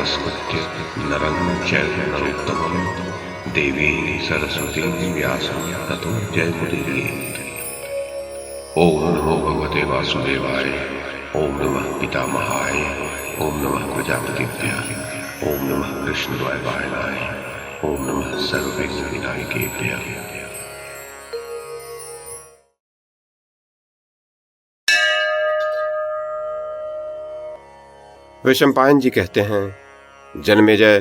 नमस्कृत्य नरं चैव नरोत्तमं देवीं सरस्वतीं व्यासं ततो जयमुदीरयेत्। ओम नमो भगवते वासुदेवाय। ओम नमः पितामहाय। ओम नमः प्रजापतिभ्यः। ओम नमः कृष्णद्वैपायनाय। ओम नमः सर्वविघ्नविनायकेभ्यः। वैशंपायन जी कहते हैं, जन्मेजय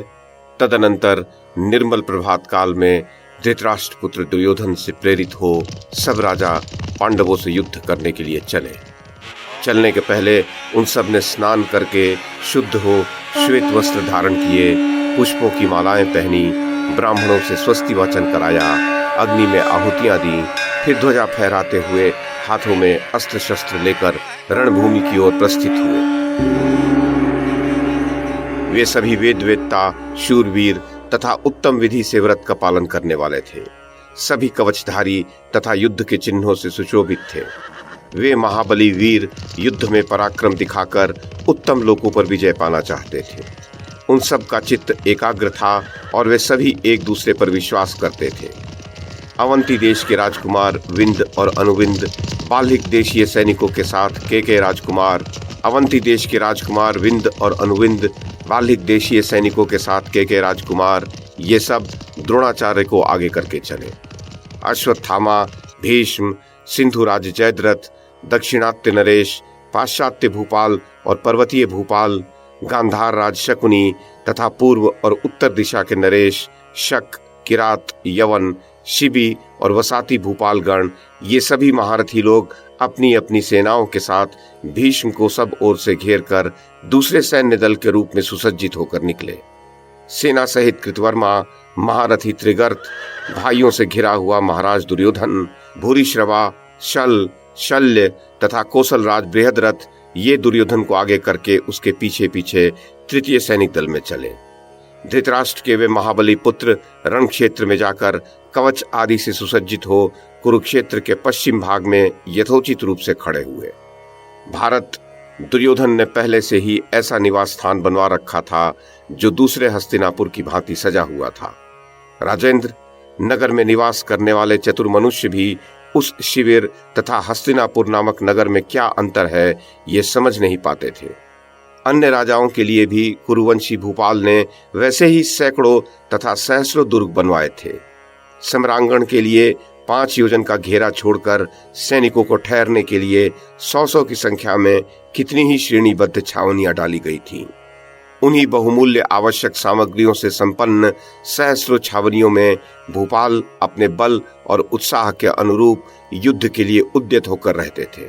तदनंतर निर्मल प्रभात काल में धृतराष्ट्र पुत्र दुर्योधन से प्रेरित हो सब राजा पांडवों से युद्ध करने के लिए चले। चलने के पहले उन सब ने स्नान करके शुद्ध हो श्वेत वस्त्र धारण किए, पुष्पों की मालाएं पहनी, ब्राह्मणों से स्वस्ति वाचन कराया, अग्नि में आहुतियां दी, फिर ध्वजा फहराते हुए हाथों में अस्त्र शस्त्र लेकर रणभूमि की ओर प्रस्थित हुए। वे सभी वेदवेत्ता, शूरवीर तथा उत्तम विधि से व्रत का पालन करने वाले थे। सभी कवचधारी तथा युद्ध के चिन्हों से सुशोभित थे। वे महाबली वीर युद्ध में पराक्रम दिखाकर उत्तम लोकों पर विजय पाना चाहते थे। उन सब का चित्त एकाग्र था और वे सभी एक दूसरे पर विश्वास करते थे। अवंती देश के राजकुमार विंद और अनुविंद बाल्हिक देशीय सैनिकों के साथ केके राजकुमार, अवंती देश के राजकुमार विंद और अनुविंद बाल्हिक देशीय सैनिकों के साथ केके राजकुमार, ये सब द्रोणाचार्य को आगे करके चले। अश्वत्थामा, भीष्म, सिंधुराज जयद्रथ, दक्षिणात्य नरेश, पाश्चात्य भूपाल और पर्वतीय भूपाल, गांधार राज शकुनी तथा पूर्व और उत्तर दिशा के नरेश, शक, किरात, यवन, शिबी और वसाती भूपालगण, ये सभी महारथी लोग अपनी अपनी सेनाओं के साथ भीष्म को सब ओर से घेर कर दूसरे सैन्य दल के रूप में सुसज्जित होकर निकले। सेना सहित कृतवर्मा, महारथी त्रिगर्त, भाइयों से घिरा हुआ महाराज दुर्योधन, भूरिश्रवा, शल, शल्य तथा कौशलराज बृहद्रथ, ये दुर्योधन को आगे करके उसके पीछे पीछे तृतीय सैनिक दल में चले। धृतराष्ट्र के वे महाबली पुत्र रण क्षेत्र में जाकर कवच आदि से सुसज्जित हो कुरुक्षेत्र के पश्चिम भाग में यथोचित रूप से खड़े हुए। भारत दुर्योधन ने पहले से ही ऐसा निवास स्थान बनवा रखा था जो दूसरे हस्तिनापुर की भांति सजा हुआ था। राजेंद्र, नगर में निवास करने वाले चतुर मनुष्य भी उस शिविर तथा हस्तिनापुर नामक नगर में क्या अंतर है ये समझ नहीं पाते थे। अन्य राजाओं के लिए भी कुरुवंशी भूपाल ने वैसे ही सैकड़ों तथा सहस्रों दुर्ग बनवाए थे। सम्रांगण के लिए 5 योजन का घेरा छोड़कर सैनिकों को ठहरने के लिए 100 की संख्या में कितनी ही श्रेणीबद्ध छावनियां डाली गई थीं। उन्हीं बहुमूल्य आवश्यक सामग्रियों से संपन्न सहस्रों छावनियों में भूपाल अपने बल और उत्साह के अनुरूप युद्ध के लिए उद्यत होकर रहते थे।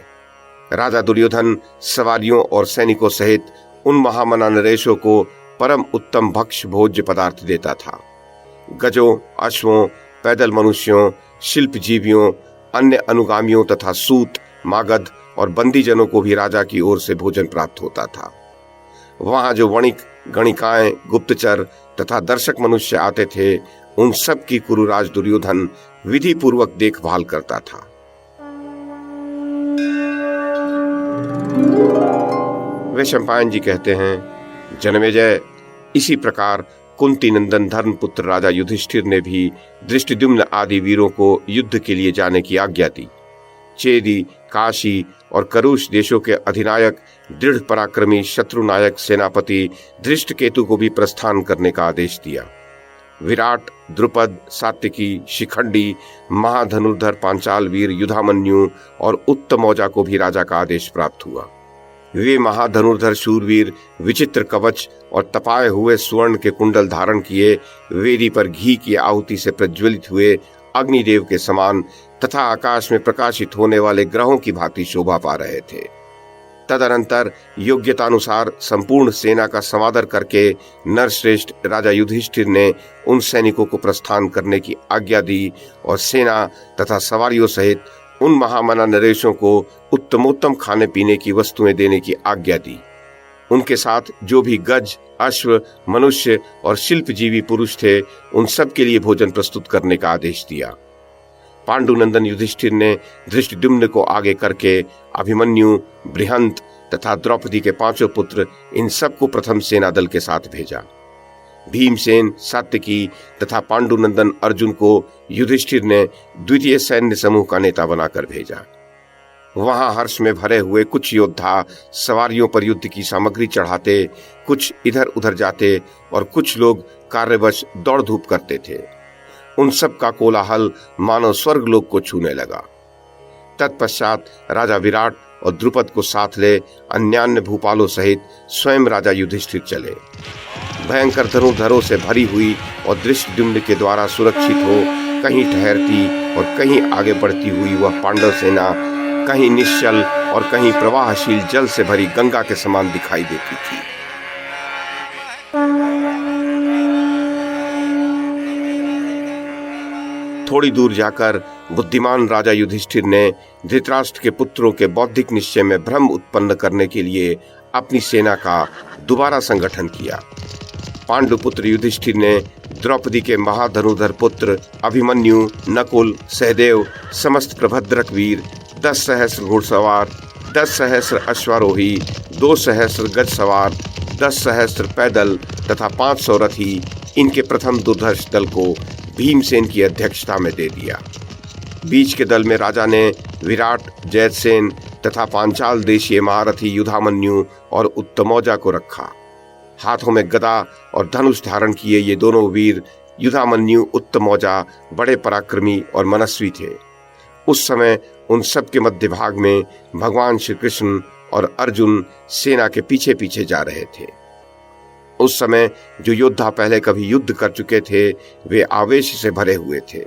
राजा दुर्योधन सवारियों और सैनिकों सहित उन महामना नरेशों को परम उत्तम भक्ष्य भोज्य पदार्थ देता था। गजों, अश्वों, पैदल मनुष्यों, शिल्प जीवियों, अन्य अनुगामियों तथा सूत, मागध और बंदीजनों को भी राजा की ओर से भोजन प्राप्त होता था। वहां जो वणिक, गणिकाएं, गुप्तचर तथा दर्शक मनुष्य आते थे, उन सब की कुरुराज दुर्योधन विधि पूर्वक देखभाल करता था। वैशंपायन जी कहते हैं, जन्मेजय, इसी प्रकार कुंती नंदन धर्मपुत्र राजा युधिष्ठिर ने भी दृष्टिद्युम्न आदि वीरों को युद्ध के लिए जाने की आज्ञा दी। चेदी, काशी और करुष देशों के अधिनायक दृढ़ पराक्रमी शत्रुनायक सेनापति धृष्टकेतु को भी प्रस्थान करने का आदेश दिया। विराट, द्रुपद, सात्विकी, शिखंडी, महाधनुर्धर पांचाल वीर युधामन्यु और उत्तमौजा को भी राजा का आदेश प्राप्त हुआ। वे महाधनुर्धर शूरवीर विचित्र कवच और तपाए हुए स्वर्ण के कुंडल धारण किए वेदी पर घी की आहुति से प्रज्वलित हुए अग्निदेव के समान तथा आकाश में प्रकाशित होने वाले ग्रहों की भांति शोभा पा रहे थे। तदनंतर योग्यतानुसार संपूर्ण सेना का समादर करके नरश्रेष्ठ राजा युधिष्ठिर ने उन सैनिकों को प्रस्थान करने की आज्ञा दी और सेना तथा सवारियों सहित उन महामना नरेशों को उत्तमोत्तम खाने पीने की वस्तुएं देने की आज्ञा दी। उनके साथ जो भी गज, अश्व, मनुष्य और शिल्पजीवी पुरुष थे, उन सब के लिए भोजन प्रस्तुत करने का आदेश दिया। पांडुनंदन युधिष्ठिर ने धृष्टद्युम्न को आगे करके अभिमन्यु, बृहंत, तथा द्रौपदी के 5 पुत्र, इन सबको प्रथम सेना दल के साथ भेजा। भीमसेन, सात्यकी तथा पांडुनंदन अर्जुन को युधिष्ठिर ने द्वितीय सैन्य समूह का नेता बनाकर भेजा। वहां हर्ष में भरे हुए कुछ योद्धा सवारियों पर युद्ध की सामग्री चढ़ाते, कुछ इधर उधर जाते और कुछ लोग कार्यवश दौड़ धूप करते थे। उन सब का कोलाहल मानो स्वर्गलोक को छूने लगा। तत्पश्चात राजा विराट और द्रुपद को साथ ले अन्यान्य भूपालों सहित स्वयं राजा युधिष्ठिर चले। भयंकर धनुर्धरों से भरी हुई और दृष्टद्युम्न के द्वारा सुरक्षित हो कहीं ठहरती और कहीं आगे बढ़ती हुई वह पांडव सेना कहीं निश्चल और कहीं प्रवाहशील जल से भरी गंगा के समान दिखाई देती थी। थोड़ी दूर जाकर बुद्धिमान राजा युधिष्ठिर ने धृतराष्ट्र के पुत्रों के बौद्धिक निश्चय में भ्रम उत्पन्न करने के लिए अपनी सेना का दोबारा संगठन किया। पांडुपुत्र युधिष्ठिर ने द्रौपदी के महाधनुधर पुत्र अभिमन्यु, नकुल, सहदेव, समस्त प्रभद्रक वीर, 10 सहस्र घुड़सवार, 10 सहस्र अश्वारोही, 2 सहस्र गज सवार, 10 सहस्र पैदल तथा 500 रथी, इनके प्रथम दुर्धर्ष दल को भीमसेन की अध्यक्षता में दे दिया। बीच के दल में राजा ने विराट, जयसेन तथा पांचाल देशीय महारथी युधामन्यु और उत्तमौजा को रखा। हाथों में गदा और धनुष धारण किए ये दोनों वीर युधामन्यु, उत्तमौजा बड़े पराक्रमी और मनस्वी थे। उस समय उन सब के मध्य भाग में भगवान श्री कृष्ण और अर्जुन सेना के पीछे पीछे जा रहे थे। उस समय जो योद्धा पहले कभी युद्ध कर चुके थे वे आवेश से भरे हुए थे।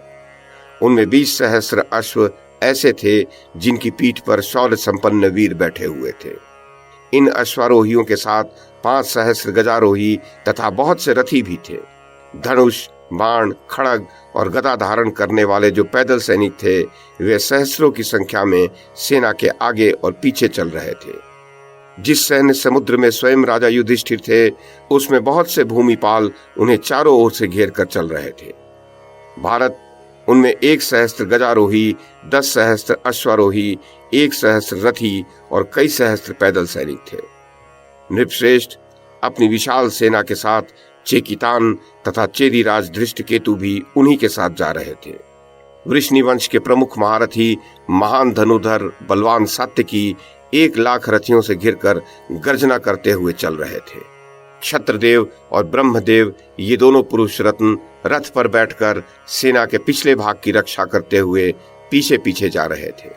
उनमें 20 सहस्र अश्व ऐसे थे जिनकी पीठ पर शौर्य संपन्न वीर बैठे हुए थे। इन अश्वारोहियों के साथ 5 सहस्र गजारोही तथा बहुत से रथी भी थे। धनुष, बाण, खड़ग और गदा धारण करने वाले जो पैदल सैनिक थे वे सहस्रों की संख्या में सेना के आगे और पीछे चल रहे थे। जिस सैन्य समुद्र में स्वयं राजा युधिष्ठिर थे उसमें बहुत से भूमिपाल उन्हें चारों ओर से घेर कर चल रहे थे। भारत उनमें 1 सहस्त्र गजारोही, 10 सहस्त्र अश्वारोही, 1 सहस्त्र रथी और कई सहस्त्र पैदल सैनिक थे। नृपश्रेष्ठ अपनी विशाल सेना के साथ चेकितान तथा चेदीराज धृष्टकेतु भी उन्हीं के साथ जा रहे थे। वृष्णि वंश के प्रमुख महारथी महान धनुधर बलवान सात्यकी 1 लाख रथियों से घिरकर गर्जना करते हुए चल रहे थे। क्षत्रदेव और ब्रह्मदेव ये दोनों पुरुष रत्न रथ पर बैठकर सेना के पिछले भाग की रक्षा करते हुए पीछे पीछे जा रहे थे।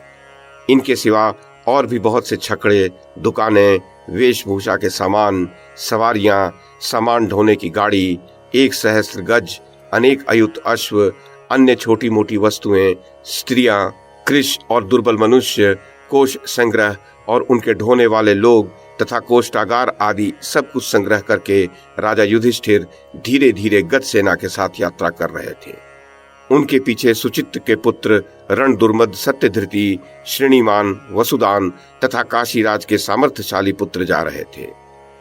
इनके सिवा और भी बहुत से छकड़े, दुकानें, वेशभूषा के सामान, सवारियां, सामान ढोने की गाड़ी, 1 सहस्त्र गज, अनेक अयुत अश्व, अन्य छोटी मोटी वस्तुएं, स्त्रियां, कृश और दुर्बल मनुष्य, कोष संग्रह और उनके ढोने वाले लोग तथा कोष्ठागार आदि सब कुछ संग्रह करके राजा युधिष्ठिर धीरे धीरे गज सेना के साथ यात्रा कर रहे थे। उनके पीछे सुचित्र के पुत्र रणदुर्मद, सत्यधृति, श्रेणीमान, वसुदान तथा काशीराज के सामर्थ्यशाली पुत्र जा रहे थे।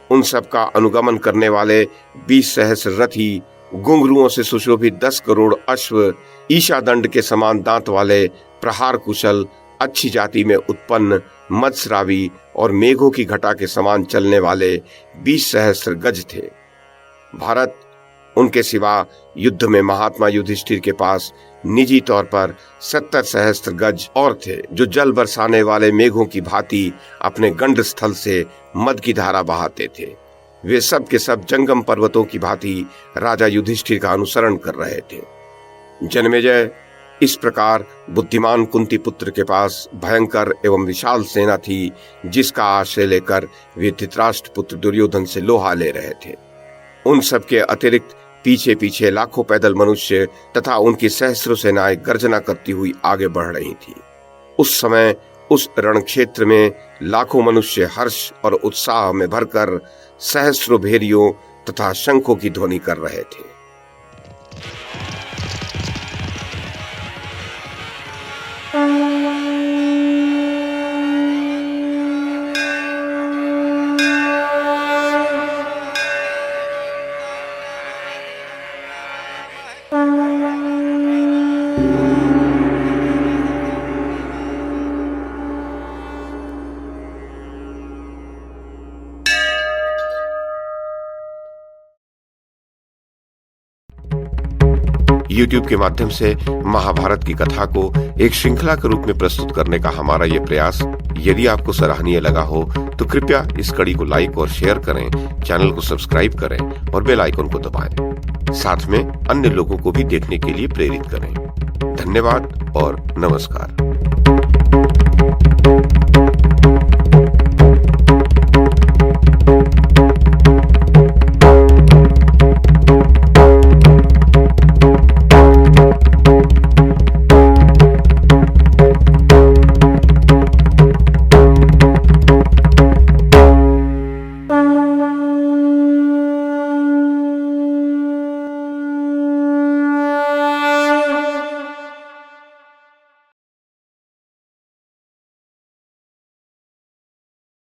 उन सब का अनुगमन करने वाले 20 सहस्र रथी, घुंघरुओं से सुशोभित 10 करोड़ अश्व, ईशादंड के समान दांत वाले, प्रहार कुशल, अच्छी जाति में उत्पन्न, मत्स्रावी और मेघों की घटा के समान चलने वाले 20 सहस्र गज थे। भारत उनके सिवा युद्ध में महात्मा युधिष्ठिर के पास निजी तौर पर 70 सहस्त्र गज और थे जो जल बरसाने वाले मेघों की भांति अपने गंड स्थल से मद की धारा बहाते थे। वे सब के सब जंगम पर्वतों की भांति राजा युधिष्ठिर का अनुसरण कर रहे थे। जन्मेजय, इस प्रकार बुद्धिमान कुंती पुत्र के पास भयंकर एवं विशाल सेना थी जिसका आश्रय लेकर वे धृतराष्ट्र पुत्र दुर्योधन से लोहा ले रहे थे। उन सब के अतिरिक्त पीछे पीछे लाखों पैदल मनुष्य तथा उनकी सहस्रों सेनाएं गर्जना करती हुई आगे बढ़ रही थी। उस समय उस रण क्षेत्र में लाखों मनुष्य हर्ष और उत्साह में भरकर सहस्रों भेरियों तथा शंखों की ध्वनि कर रहे थे। YouTube के माध्यम से महाभारत की कथा को एक श्रृंखला के रूप में प्रस्तुत करने का हमारा ये प्रयास यदि आपको सराहनीय लगा हो तो कृपया इस कड़ी को लाइक और शेयर करें, चैनल को सब्सक्राइब करें और बेल आइकन को दबाएं। साथ में अन्य लोगों को भी देखने के लिए प्रेरित करें। धन्यवाद और नमस्कार।